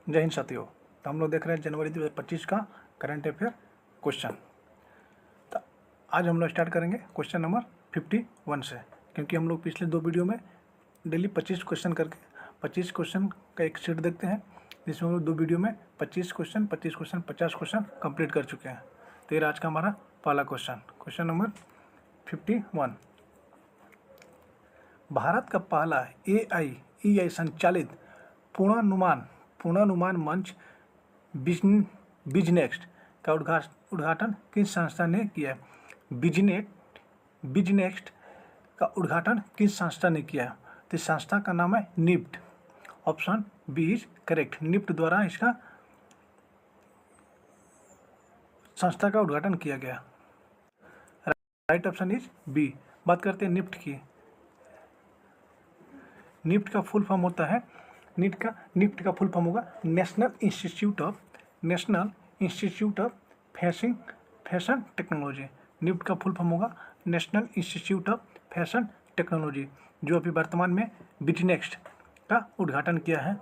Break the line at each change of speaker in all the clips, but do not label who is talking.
जय हिंद साथियों। तो हम लोग देख रहे हैं जनवरी 2025 का करंट अफेयर क्वेश्चन। तो आज हम लोग स्टार्ट करेंगे क्वेश्चन नंबर 51 से, क्योंकि हम लोग पिछले 2 वीडियो में डेली 25 क्वेश्चन करके 25 क्वेश्चन का एक सेट देखते हैं, जिसमें हम लोग 2 वीडियो में 25 क्वेश्चन 50 क्वेश्चन कंप्लीट कर चुके हैं। तो ये आज का हमारा पहला क्वेश्चन नंबर 51। भारत का पहला AIEI संचालित पूर्णानुमान मंच बिजनेक्स्ट का उद्घाटन किस संस्था ने किया है? बिजनेक्स्ट का उद्घाटन किस संस्था ने किया है? तो इस संस्था का नाम है NIFT. Option B is correct. NIFT द्वारा इसका संस्था का उद्घाटन किया गया। Right option is B. बात करते हैं निफ्ट की। निफ्ट का फुल फॉर्म होता है निफ्ट का फुल फॉर्म होगा national institute of fashion technology. NIFT का फुल फॉर्म होगा national institute of fashion technology, जो अभी वर्तमान में बिजनेक्स्ट का उद्घाटन किया है।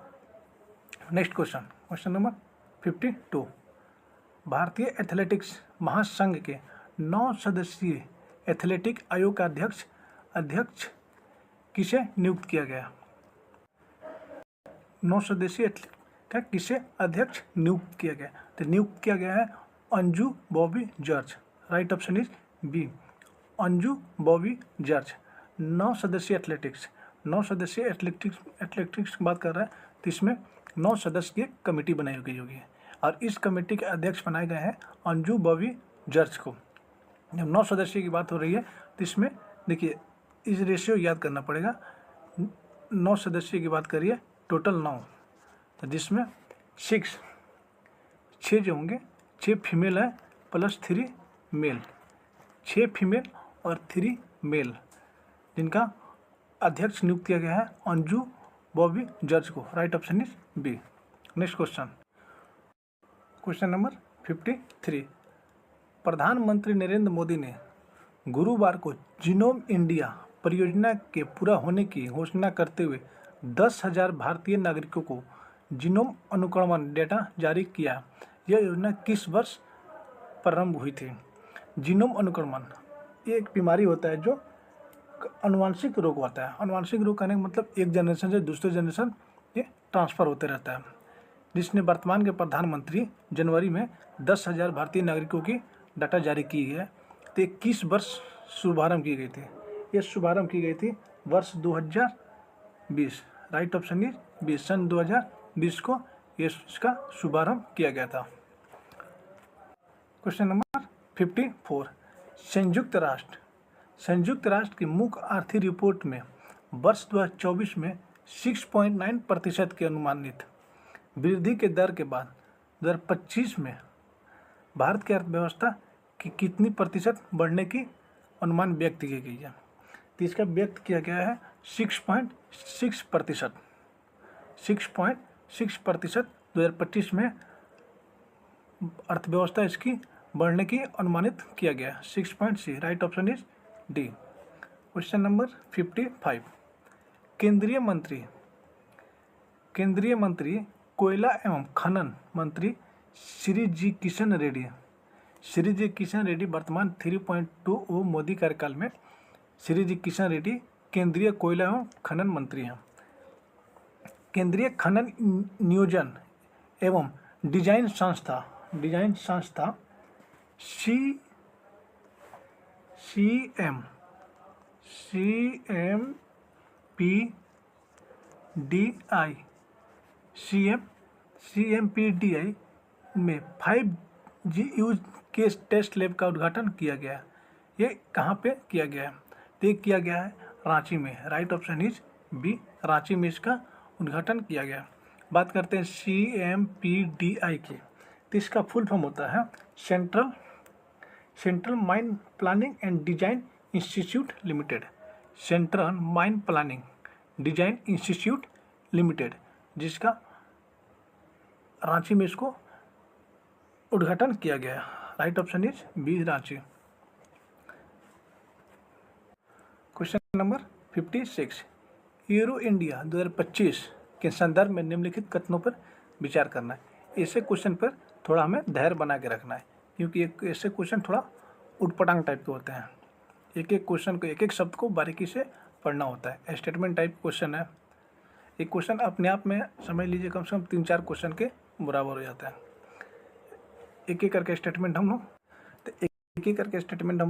Next question number 52। भारतीय एथलेटिक्स महासंघ के 9 सदस्यीय एथलेटिक आयोग का अध्यक्ष किसे नियुक्त किया गया? 9 सदस्यीय का किसे अध्यक्ष नियुक्त किया गया? तो नियुक्त किया गया है Anju Bobby George. Right option is B, Anju Bobby George. 9 सदस्यीय एथलेटिक्स की बात कर रहा है, तो इसमें 9 सदस्य की कमेटी बनाई गई होगी और इस कमेटी के अध्यक्ष बनाए गए हैं अंजू बॉबी जॉर्ज को। जब 9 सदस्य की बात हो रही है तो इसमें देखिए इस रेशियो याद करना पड़ेगा। 9 सदस्य की बात करिए, टोटल 9, तो जिसमें 6 जो होंगे 6 फीमेल है प्लस 3 मेल, 6 फीमेल और 3 मेल, जिनका अध्यक्ष नियुक्त किया गया है अंजू बॉबी जॉर्ज को। Right option is B. Next question number 53। प्रधानमंत्री नरेंद्र मोदी ने गुरुवार को जीनोम इंडिया परियोजना के पूरा होने की घोषणा करते हुए 10,000 भारतीय नागरिकों को जीनोम अनुक्रमण डेटा जारी किया। यह योजना किस वर्ष प्रारंभ हुई थी? जीनोम अनुक्रमण ये एक बीमारी होता है जो अनुवांशिक रोग होता है। अनुवांशिक रोग कहने का मतलब एक जनरेशन से दूसरे जनरेशन ये ट्रांसफ़र होते रहता है, जिसने वर्तमान के प्रधानमंत्री जनवरी में 10,000 भारतीय नागरिकों की डाटा जारी की है। तो किस वर्ष शुभारंभ की गई थी? ये शुभारंभ की गई थी वर्ष 2020। राइट ऑप्शन इज बी, सन 2020 को इसका शुभारंभ किया गया था। Question number 54। संयुक्त राष्ट्र की मुख्य आर्थिक रिपोर्ट में वर्ष 2024 में 6.9% के अनुमानित वृद्धि के दर के बाद 2025 में भारत की अर्थव्यवस्था की कितनी प्रतिशत बढ़ने की अनुमान व्यक्त की गई है? तो इसका व्यक्त किया गया है 6.6%। 6.6% 2025 में अर्थव्यवस्था इसकी बढ़ने की अनुमानित किया गया है 6.6। Right option is D. Question number 55। केंद्रीय मंत्री कोयला एवं खनन मंत्री श्री जी किशन रेड्डी वर्तमान 3.20 मोदी कार्यकाल में श्री जी किशन रेड्डी केंद्रीय कोयला एवं खनन मंत्री हैं। केंद्रीय खनन नियोजन एवं डिजाइन संस्था CMPDI में 5G यूज के टेस्ट लैब का उद्घाटन किया गया। ये कहाँ पे किया गया है? तो किया गया है रांची में। Right option is B, Ranchi में इसका उद्घाटन किया गया। बात करते हैं CMPDI की, तो इसका फुल फॉर्म होता है central mine planning and design institute limited. Central mine planning design institute limited, जिसका रांची में इसको उद्घाटन किया गया। Right option is B, Ranchi. Question number 56। Aero India 2025 के संदर्भ में निम्नलिखित कथनों पर विचार करना है। ऐसे क्वेश्चन पर थोड़ा हमें धैर्य बना के रखना है, क्योंकि एक ऐसे क्वेश्चन थोड़ा उटपटांग टाइप के होते हैं। एक एक क्वेश्चन को, एक एक शब्द को बारीकी से पढ़ना होता है। स्टेटमेंट टाइप क्वेश्चन है। एक क्वेश्चन अपने आप में समझ लीजिए कम से कम 3-4 क्वेश्चन के बराबर हो जाता है। एक एक करके स्टेटमेंट हम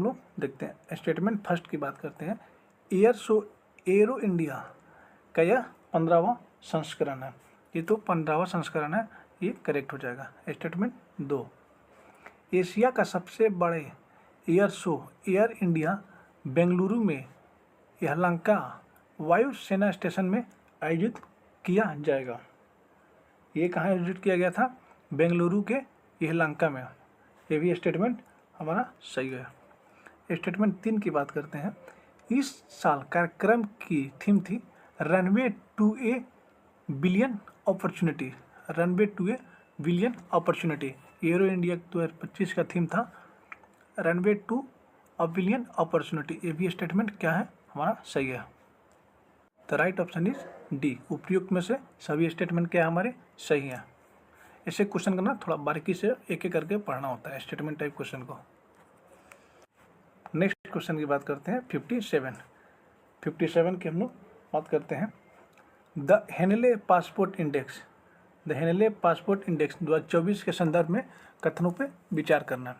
लोग देखते हैं। स्टेटमेंट फर्स्ट की बात करते हैं। एरो इंडिया का यह 15वां संस्करण है। ये तो 15वां संस्करण है, ये करेक्ट हो जाएगा। स्टेटमेंट 2, एशिया का सबसे बड़े air show air India Bengaluru में यलहंका वायु सेना स्टेशन में आयोजित किया जाएगा। ये कहाँ आयोजित किया गया था? बेंगलुरु के यलहंका में। ये भी स्टेटमेंट हमारा सही है। स्टेटमेंट 3 की बात करते हैं। इस साल कार्यक्रम की थीम थी runway to a billion opportunity. Runway to a billion opportunity. Aero India 2025 का थीम था runway to a billion opportunity. ये भी स्टेटमेंट क्या है? हमारा सही है। The right option is D. उपयुक्त में से सभी स्टेटमेंट क्या हमारे सही हैं। ऐसे क्वेश्चन का ना थोड़ा बारीकी से एक एक करके पढ़ना होता है स्टेटमेंट टाइप क्वेश्चन को। नेक्स्ट क्वेश्चन की बात करते हैं 57 की हम लोग बात करते हैं। द हेनले पासपोर्ट इंडेक्स 2024 के संदर्भ में कथनों पे विचार करना।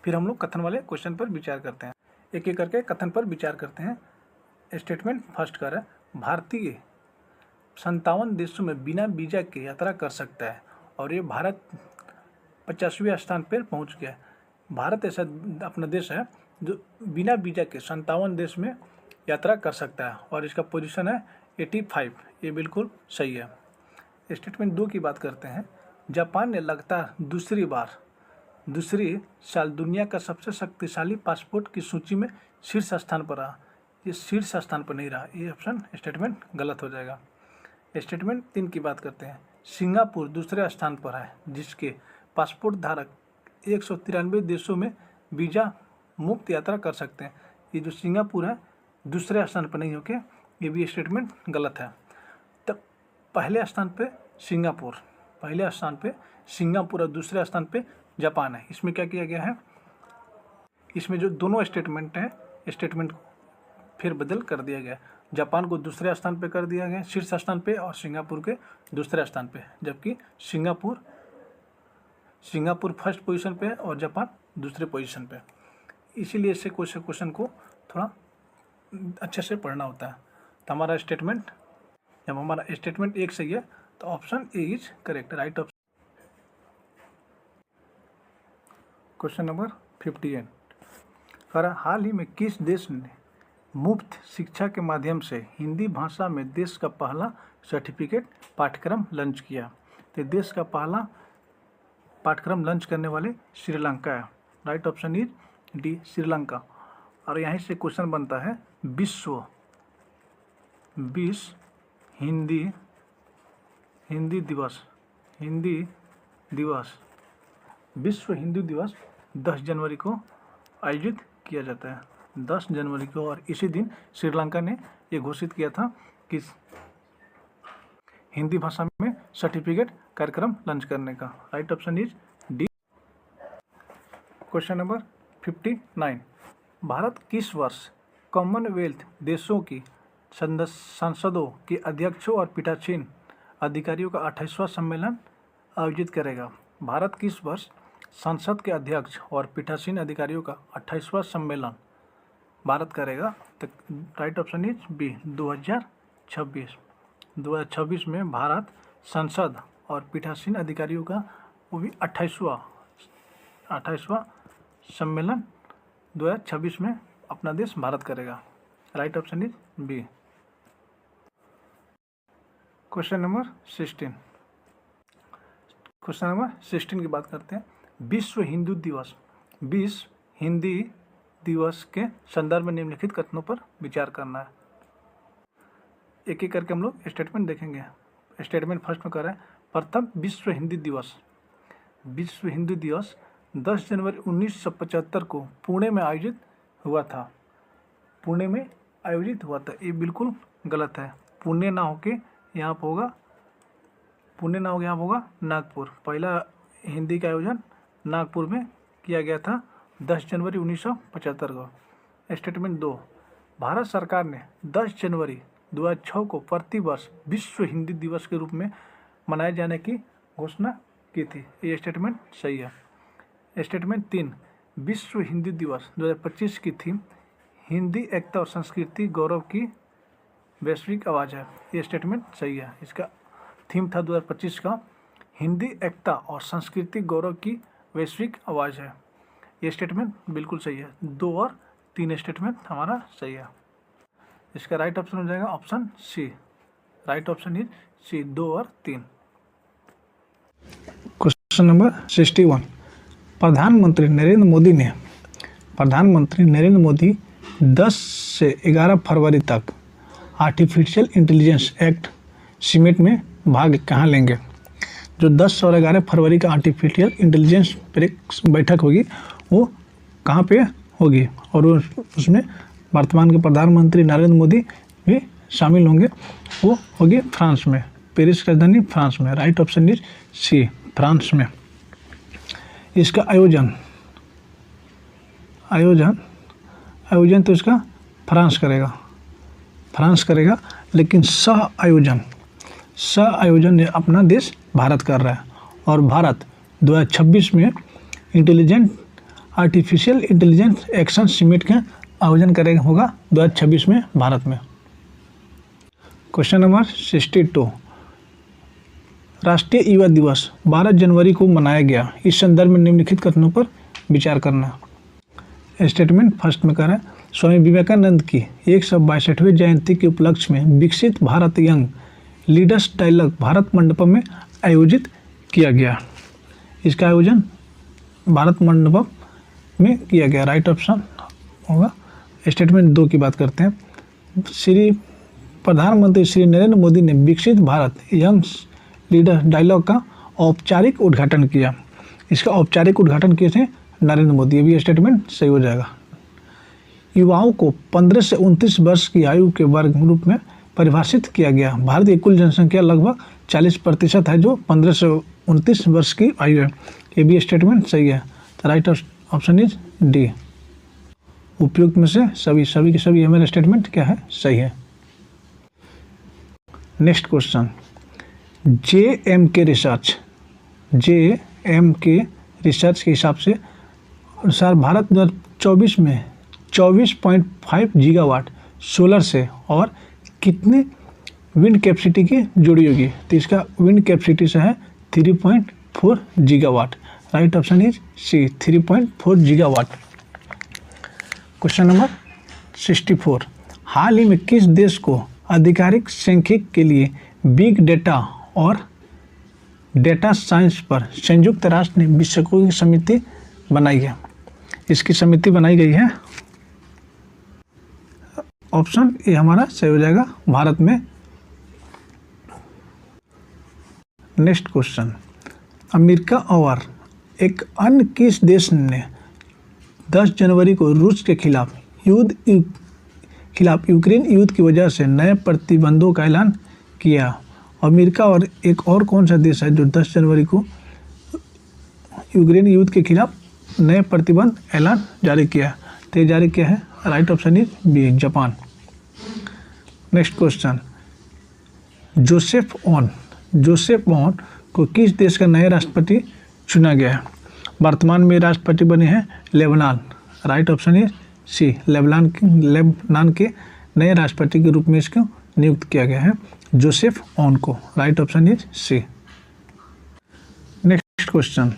फिर हम लोग कथन वाले क्वेश्चन पर विचार करते हैं। एक एक करके कथन पर विचार करते हैं। स्टेटमेंट फर्स्ट कर है, भारतीय 57 देशों में बिना वीजा के यात्रा कर सकता है और ये भारत 50वें स्थान पर पहुंच गया है। भारत ऐसा अपना देश है जो बिना वीजा के 57 देश में यात्रा कर सकता है और इसका पोजीशन है 85। ये बिल्कुल सही है। स्टेटमेंट 2 की बात करते हैं। जापान ने लगातार दूसरी साल दुनिया का सबसे शक्तिशाली पासपोर्ट की सूची में शीर्ष स्थान पर रहा। ये शीर्ष स्थान पर नहीं रहा, ये ऑप्शन स्टेटमेंट गलत हो जाएगा। स्टेटमेंट 3 की बात करते हैं। सिंगापुर दूसरे स्थान पर है जिसके पासपोर्ट धारक 193 देशों में वीज़ा मुक्त यात्रा कर सकते हैं। ये जो सिंगापुर है दूसरे स्थान पर नहीं होके, ये भी स्टेटमेंट गलत है। तब पहले स्थान पे सिंगापुर और दूसरे स्थान पे जापान है। इसमें क्या किया गया है? इसमें जो दोनों स्टेटमेंट हैं, स्टेटमेंट को फिर बदल कर दिया गया। जापान को दूसरे स्थान पे कर दिया गया शीर्ष स्थान पे और सिंगापुर के दूसरे स्थान पे, जबकि सिंगापुर फर्स्ट पोजीशन पे है और जापान दूसरे पोजीशन पे। इसीलिए इससे क्वेश्चन को थोड़ा अच्छे से पढ़ना होता है। तो हमारा स्टेटमेंट एक सही है तो option A is correct, right option. Question number 58 हाल ही में किस देश ने मुफ्त शिक्षा के माध्यम से हिंदी भाषा में देश का पहला सर्टिफिकेट पाठ्यक्रम लॉन्च किया? तो देश का पहला पाठ्यक्रम लॉन्च करने वाले श्रीलंका है। Right option is D, Sri Lanka. और यहीं से क्वेश्चन बनता है विश्व हिंदी दिवस 10 जनवरी को आयोजित किया जाता है। 10 जनवरी को, और इसी दिन श्रीलंका ने ये घोषित किया था कि हिंदी भाषा में सर्टिफिकेट कार्यक्रम लॉन्च करने का। Right option is D. Question number 59 Bharat किस वर्ष कॉमनवेल्थ देशों की संसदों के अध्यक्षों और पीठासीन अधिकारियों का 28वां सम्मेलन आयोजित करेगा? भारत किस वर्ष संसद के अध्यक्ष और पीठासीन अधिकारियों का 28वां सम्मेलन भारत करेगा? तो राइट ऑप्शन इज बी, 2026 में भारत संसद और पीठासीन अधिकारियों का वो भी 28वां सम्मेलन 2026 में अपना देश भारत करेगा। Right option is B. Question number 16 की बात करते हैं। विश्व हिंदी दिवस के संदर्भ में निम्नलिखित कथनों पर विचार करना है। एक एक करके हम लोग स्टेटमेंट देखेंगे। स्टेटमेंट फर्स्ट में कर रहा है, प्रथम विश्व हिंदी दिवस 10 जनवरी 1975 को पुणे में आयोजित हुआ था। ये बिल्कुल गलत है। पुणे ना होके यहाँ पर होगा पुणे ना हो गया, होगा नागपुर। पहला हिंदी का आयोजन नागपुर में किया गया था 10 जनवरी 1975 को। स्टेटमेंट 2, भारत सरकार ने 10 जनवरी 2006 को प्रतिवर्ष विश्व हिंदी दिवस के रूप में मनाए जाने की घोषणा की थी। ये स्टेटमेंट सही है। स्टेटमेंट 3, विश्व हिंदी दिवस 2025 की थीम हिंदी एकता और संस्कृति गौरव की वैश्विक आवाज़ है। ये स्टेटमेंट सही है। इसका थीम था 2025 का हिंदी एकता और संस्कृति गौरव की वैश्विक आवाज़ है। ये स्टेटमेंट बिल्कुल सही है। 2 और 3 स्टेटमेंट हमारा सही है। इसका राइट ऑप्शन हो जाएगा option C. Right option is C, 2 और 3। क्वेश्चन नंबर 61, प्रधानमंत्री नरेंद्र मोदी 10 से 11 फरवरी तक आर्टिफिशियल इंटेलिजेंस एक्ट समिट में भाग कहाँ लेंगे। जो 10 और 11 फरवरी का आर्टिफिशियल इंटेलिजेंस बैठक होगी वो कहाँ पे होगी, और उसमें वर्तमान के प्रधानमंत्री नरेंद्र मोदी भी शामिल होंगे। वो होगी फ्रांस में, पेरिस राजधानी फ्रांस में। Right option is C, France में। इसका आयोजन तो इसका फ्रांस करेगा, लेकिन सह आयोजन अपना देश भारत कर रहा है, और भारत 2026 में आर्टिफिशियल इंटेलिजेंस एक्शन समिट का आयोजन करेगा, होगा 2026 में भारत में। क्वेश्चन नंबर 62, राष्ट्रीय युवा दिवस 12 जनवरी को मनाया गया। इस संदर्भ में निम्नलिखित कथनों पर विचार करना। स्टेटमेंट फर्स्ट में कह रहा है, स्वामी विवेकानंद की 162वें जयंती के उपलक्ष्य में विकसित Bharat young leaders dialogue Bharat Mandapam में आयोजित किया गया। इसका आयोजन भारत मंडपम में किया गया। राइट ऑप्शन होगा। स्टेटमेंट 2 की बात करते हैं। प्रधानमंत्री श्री नरेंद्र मोदी ने विकसित भारत यंग लीडर डायलॉग का औपचारिक उद्घाटन किया। इसका औपचारिक उद्घाटन किए थे नरेंद्र मोदी। ये भी स्टेटमेंट सही हो जाएगा। युवाओं को 15 से 29 वर्ष की आयु के वर्ग ग्रुप में परिभाषित किया गया। भारत की कुल जनसंख्या लगभग 40% है जो 15 से 29 वर्ष की आयु है। ये भी स्टेटमेंट सही है। तो राइट ऑप्शन इज डी। उपयुक्त में से सभी के सभी हमारे स्टेटमेंट क्या है, सही है। नेक्स्ट क्वेश्चन, JMK रिसर्च के हिसाब से अनुसार भारत 2024 में 24.5 गीगावाट सोलर से और कितने विंड कैपेसिटी की जुड़ी होगी। तो इसका विंड कैपेसिटी से है 3.4 gigawatt. Right option is C, 3.4 gigawatt. Question number 64, हाल ही में किस देश को आधिकारिक सांख्यिकी के लिए बिग डेटा और डेटा साइंस पर संयुक्त राष्ट्र ने विशेषज्ञों की समिति बनाई है। इसकी समिति बनाई गई है, ऑप्शन ए हमारा सही हो जाएगा, भारत में। नेक्स्ट क्वेश्चन, अमेरिका और एक अन्य किस देश ने 10 जनवरी को रूस के खिलाफ यूक्रेन युद्ध की वजह से नए प्रतिबंधों का ऐलान किया। अमेरिका और एक और कौन सा देश है जो 10 जनवरी को यूक्रेन युद्ध के खिलाफ नए प्रतिबंध ऐलान जारी किया। तो जारी किया है, right option is B, Japan. Next question, Joseph on को किस देश का नए राष्ट्रपति चुना गया है। वर्तमान में राष्ट्रपति बने हैं Lebanon. Right option is C, Lebanon के नए राष्ट्रपति के रूप में इसको नियुक्त किया गया है, जोसेफ ऑन को। Right option is C. Next question,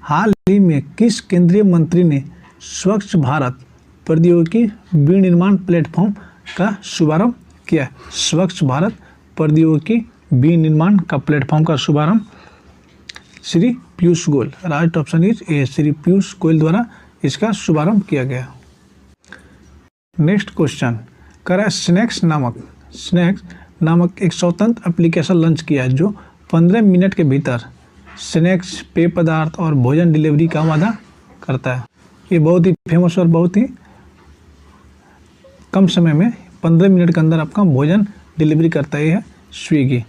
हाल ही में किस केंद्रीय मंत्री ने स्वच्छ भारत प्रौद्योगिकी विनिर्माण प्लेटफॉर्म का शुभारंभ किया। स्वच्छ भारत प्रौद्योगिकी विनिर्माण का प्लेटफॉर्म का शुभारंभ Shri Piyush Goyal. Right option is a, Shri Piyush Goyal द्वारा इसका शुभारंभ किया गया। नेक्स्ट क्वेश्चन, करा स्नैक्स नामक एक स्वतंत्र एप्लीकेशन लॉन्च किया है जो 15 मिनट के भीतर स्नैक्स, पेय पदार्थ और भोजन डिलीवरी का वादा करता है। ये बहुत ही फेमस और बहुत ही कम समय में 15 मिनट के अंदर आपका भोजन डिलीवरी करता है Swiggy.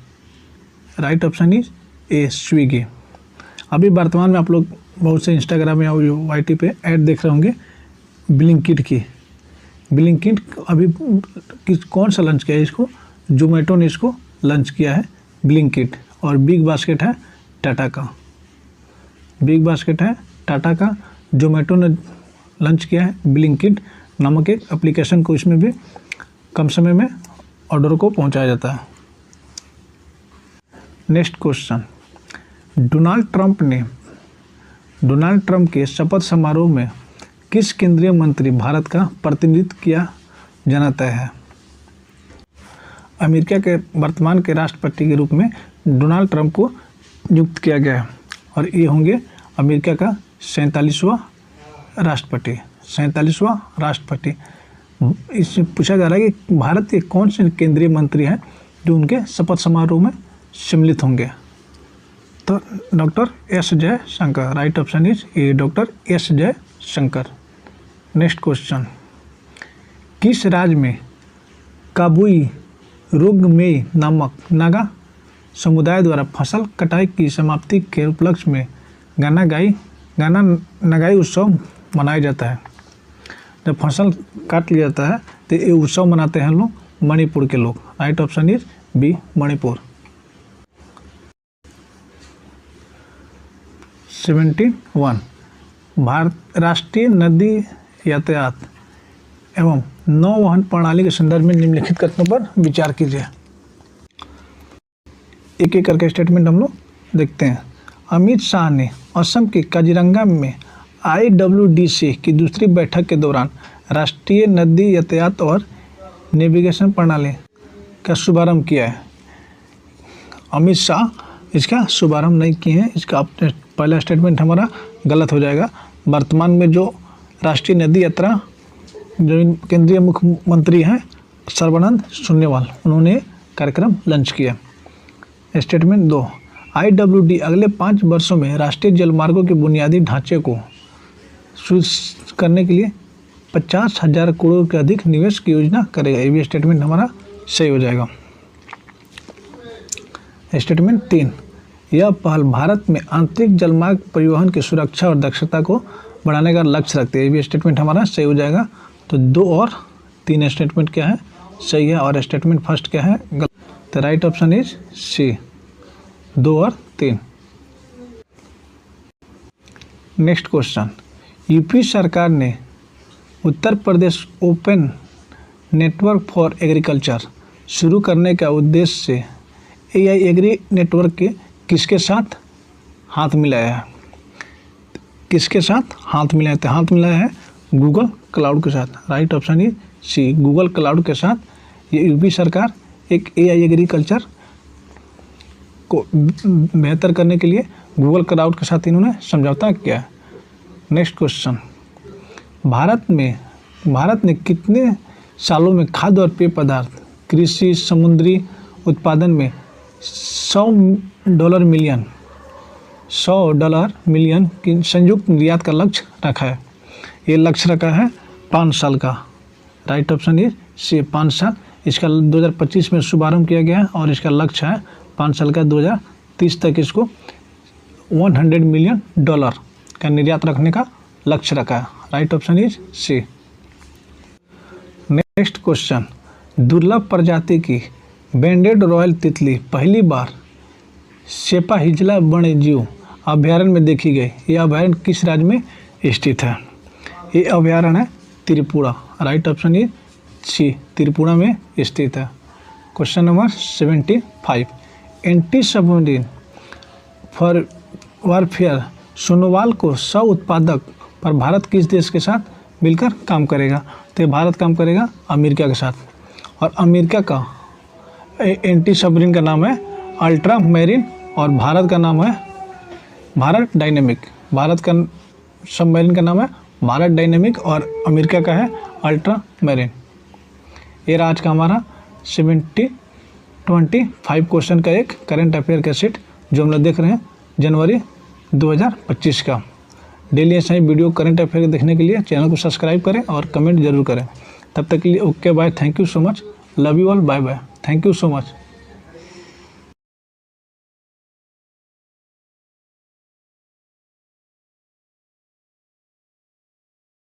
Right option is a Swiggy. अभी वर्तमान में आप लोग बहुत से इंस्टाग्राम या वाईटी पे ऐड देख रहे होंगे ब्लिंकिट की। ब्लिंकिट अभी कौन सा लॉन्च किया है इसको? जोमेटो ने इसको लॉन्च किया है ब्लिंकिट। और बिग बास्केट है टाटा का। बिग बास्केट है टाटा का। जोमेटो ने लॉन्च किया है ब्लिंकिट नामक एक एप्लीकेशन को। इसमें भी कम समय में ऑर्डर को पहुंचाया जाता है। नेक्स्ट क्वेश्चन, डोनाल्ड ट्रंप के शपथ समारोह में किस केंद्रीय मंत्री भारत का प्रतिनिधित्व किया जाना तय है? अमेरिका के वर्तमान के राष्ट्रपति के रूप में डोनाल्ड ट्रंप को नियुक्त किया गया है और ये होंगे अमेरिका का 47वां राष्ट्रपति। इससे पूछा जा रहा है कि भारत के कौन से केंद्रीय मंत्री हैं जो उनके शपथ समारोह में सम्मिलित होंगे? तो doctor S Jaishankar. Right option is a doctor S Jaishankar. Next question, किस राज्य में काबुई रुग्मेई नामक नागा समुदाय द्वारा फसल कटाई की समाप्ति के उपलक्ष्य में गाना नगाई उत्सव मनाया जाता है? जब फसल काट लिया जाता है तो ये उत्सव मनाते हैं लोग मणिपुर के लोग। Right option is B Manipur. 71 Bharat राष्ट्रीय नदी यातायात एवं नौवहन प्रणाली के संदर्भ में निम्नलिखित कथनों पर विचार कीजिए। एक एक करके स्टेटमेंट हम लोग देखते हैं। अमित शाह ने असम के काजीरंगा में IWDC की दूसरी बैठक के दौरान राष्ट्रीय नदी यातायात और नेविगेशन प्रणाली का शुभारंभ किया है। अमित शाह इसका शुभारंभ नहीं किए हैं। इसका पहला स्टेटमेंट हमारा गलत हो जाएगा। वर्तमान में जो राष्ट्रीय नदी यात्रा जो केंद्रीय मुख्यमंत्री हैं सर्बानंद सोनोवाल, उन्होंने कार्यक्रम लॉन्च किया। स्टेटमेंट 2, IWD अगले 5 वर्षों में राष्ट्रीय जलमार्गों के बुनियादी ढांचे को शुरू करने के लिए 50,000 करोड़ के अधिक निवेश की योजना करेगा। ये भी स्टेटमेंट हमारा सही हो जाएगा। स्टेटमेंट 3, यह पहल भारत में आंतरिक जलमार्ग परिवहन की सुरक्षा और दक्षता को बढ़ाने का लक्ष्य रखती है। ये भी स्टेटमेंट हमारा सही हो जाएगा। तो 2 और 3 स्टेटमेंट क्या है? सही है। और स्टेटमेंट फर्स्ट क्या है? गलत। तो राइट ऑप्शन इज सी, 2 और 3। नेक्स्ट क्वेश्चन, यूपी सरकार ने Uttar Pradesh open network for agriculture शुरू करने का उद्देश्य से AI एग्री नेटवर्क के किसके साथ हाथ मिलाया है? किसके साथ हाथ मिलाया? तो हाथ मिलाया है गूगल क्लाउड के साथ। Right option is C, Google cloud के साथ ये यूपी सरकार एक AI एग्रीकल्चर को बेहतर करने के लिए गूगल क्लाउड के साथ इन्होंने समझौता किया है। नेक्स्ट क्वेश्चन, भारत ने कितने सालों में खाद्य और पेय पदार्थ, कृषि, समुद्री उत्पादन में $100 मिलियन की संयुक्त निर्यात का लक्ष्य रखा है? ये लक्ष्य रखा है 5 साल का। राइट ऑप्शन इज सी, 5 साल। इसका 2025 में शुभारंभ किया गया है और इसका लक्ष्य है 5 साल का। 2030 तक इसको $100 मिलियन का निर्यात रखने का लक्ष्य रखा है। Right option is C. Next question, दुर्लभ प्रजाति की बैंडेड रॉयल तितली पहली बार सेपाहिजला वन्यजीव अभयारण्य में देखी गई। यह अभयारण्य किस राज्य में स्थित है? ये अभयारण्य है Tripura. Right option is C, Tripura में स्थित है। Question number 75, anti submarine for warfare Sonowal को सह उत्पादक पर भारत किस देश के साथ मिलकर काम करेगा? तो भारत काम करेगा अमेरिका के साथ। और अमेरिका का एंटी सबमरीन का नाम है अल्ट्रा मैरीन और भारत का नाम है भारत डायनेमिक। भारत का सबमरीन का नाम है भारत डायनेमिक और अमेरिका का है अल्ट्रा मैरीन। ये आज का हमारा 25 क्वेश्चन का एक करंट अफेयर का सेट जो हम लोग देख रहे हैं जनवरी 2025 का। डेली ऐसा ही वीडियो करंट अफेयर देखने के लिए चैनल को सब्सक्राइब करें और कमेंट जरूर करें। तब तक के लिए okay bye, thank you so much, love you all, bye bye, thank you so much.